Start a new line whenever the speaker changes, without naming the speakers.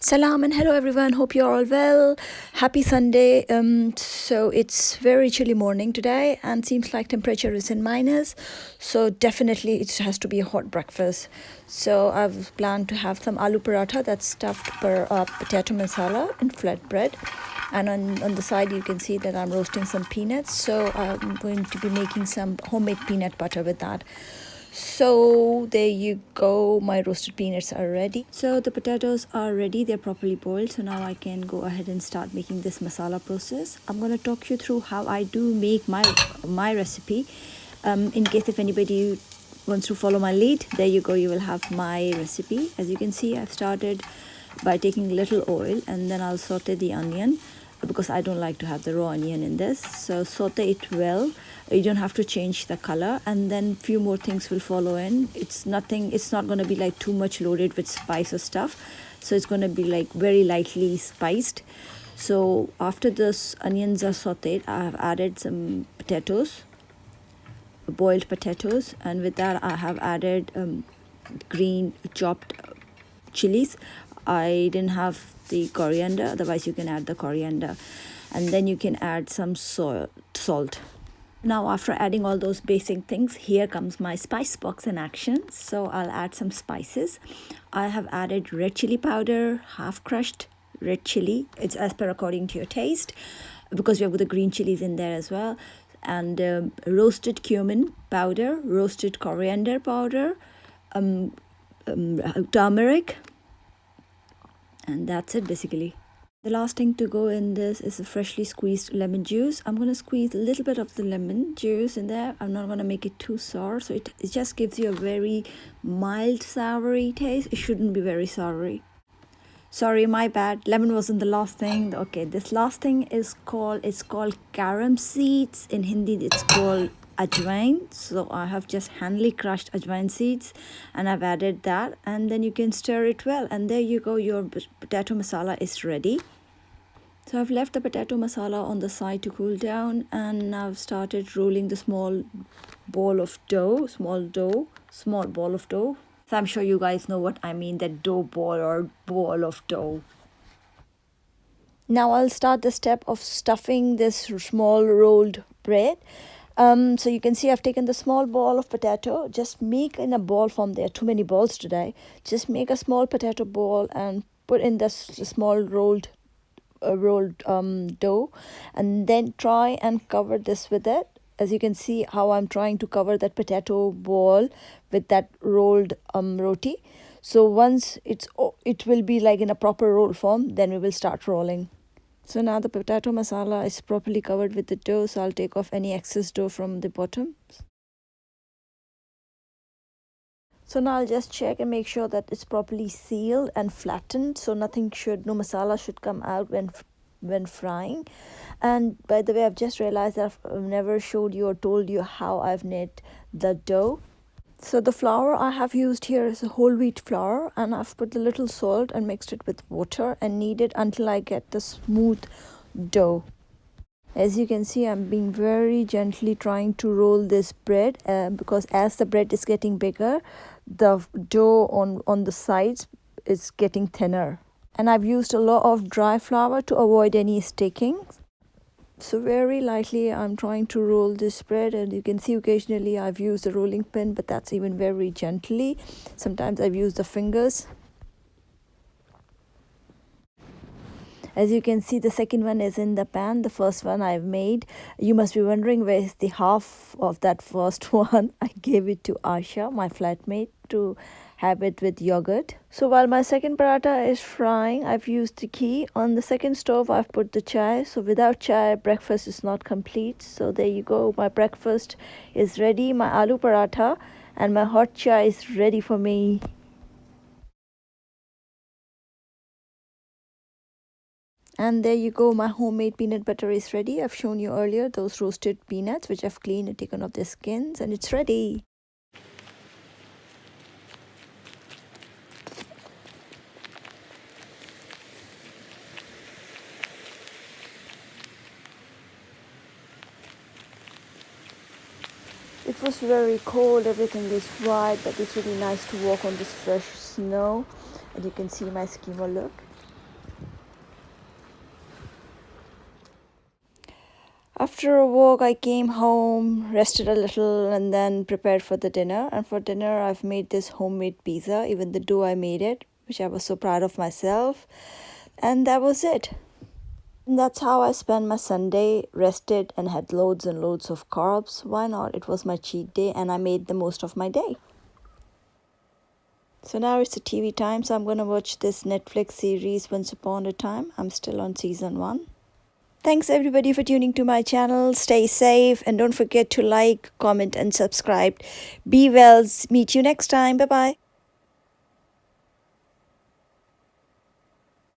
Salam and hello everyone. Hope you're all well. Happy Sunday. So it's very chilly morning today and seems like temperature is in minus. So definitely it has to be a hot breakfast. So I've planned to have some aloo paratha that's stuffed potato masala and flatbread. And on the side you can see that I'm roasting some peanuts. So I'm going to be making some homemade peanut butter with that. So there you go, my roasted peanuts are ready. So the potatoes are ready, they're properly boiled. So now I can go ahead and start making this masala process. I'm going to talk you through how I do make my recipe. In case if anybody wants to follow my lead, there you go, you will have my recipe. As you can see, I've started by taking little oil and then I'll saute the onion, because I don't like to have the raw onion in this. So saute it well. You don't have to change the color, and then few more things will follow in. It's not going to be like too much loaded with spice or stuff, so it's going to be like very lightly spiced. So after this onions are sauteed, I have added some potatoes, boiled potatoes, and with that I have added green chopped chilies. I didn't have the coriander, otherwise you can add the coriander, and then you can add some salt. Now after adding all those basic things, here comes my spice box in action. So I'll add some spices. I have added red chili powder, half crushed red chili. It's as per according to your taste, because we have the green chilies in there as well, and roasted cumin powder, roasted coriander powder, turmeric, and that's it basically. The last thing to go in this is a freshly squeezed lemon juice. I'm going to squeeze a little bit of the lemon juice in there. I'm not going to make it too sour, so it just gives you a very mild soury taste. It shouldn't be very soury. Sorry, my bad. Lemon wasn't the last thing. Okay, this last thing is called carom seeds. In Hindi, it's called ajwain. So I have just handily crushed ajwain seeds and I've added that, and then you can stir it well, and there you go, your potato masala is ready. So I've left the potato masala on the side to cool down, and I've started rolling the small ball of dough. So I'm sure you guys know what I mean, that dough ball or ball of dough. Now I'll start the step of stuffing this small rolled bread. So you can see I've taken the small ball of potato. Just make in a ball form. There are too many balls today. Just make a small potato ball and put in the small rolled dough, and then try and cover this with it. As you can see how I'm trying to cover that potato ball with that rolled roti. So once it will be like in a proper roll form, then we will start rolling. So now the potato masala is properly covered with the dough, so I'll take off any excess dough from the bottom. So now I'll just check and make sure that it's properly sealed and flattened, so no masala should come out when frying. And by the way, I've just realized that I've never showed you or told you how I've knit the dough. So the flour I have used here is a whole wheat flour, and I've put a little salt and mixed it with water and knead it until I get the smooth dough. As you can see, I'm being very gently trying to roll this bread, because as the bread is getting bigger, the dough on the sides is getting thinner. And I've used a lot of dry flour to avoid any sticking. So very lightly I'm trying to roll this bread, and you can see occasionally I've used a rolling pin, but that's even very gently. Sometimes I've used the fingers. As you can see, the second one is in the pan. The first one I've made. You must be wondering where is the half of that first one. I gave it to Asha, my flatmate, to have it with yogurt. So while my second paratha is frying, I've used the ghee. On the second stove, I've put the chai. So without chai, breakfast is not complete. So there you go. My breakfast is ready. My aloo paratha and my hot chai is ready for me. And there you go, my homemade peanut butter is ready. I've shown you earlier those roasted peanuts which I've cleaned and taken off their skins, and it's ready. It was very cold, everything is white, but it's really nice to walk on this fresh snow, and you can see my skimmer look. after a walk, I came home, rested a little, and then prepared for the dinner. And for dinner, I've made this homemade pizza, even the dough I made it, which I was so proud of myself. And that was it. And that's how I spent my Sunday, rested and had loads and loads of carbs. Why not? It was my cheat day and I made the most of my day. So now it's the TV time, so I'm going to watch this Netflix series Once Upon a Time. I'm still on season 1. Thanks everybody for tuning to my channel. Stay safe and don't forget to like, comment and subscribe. Be well. Meet you next time. Bye-bye.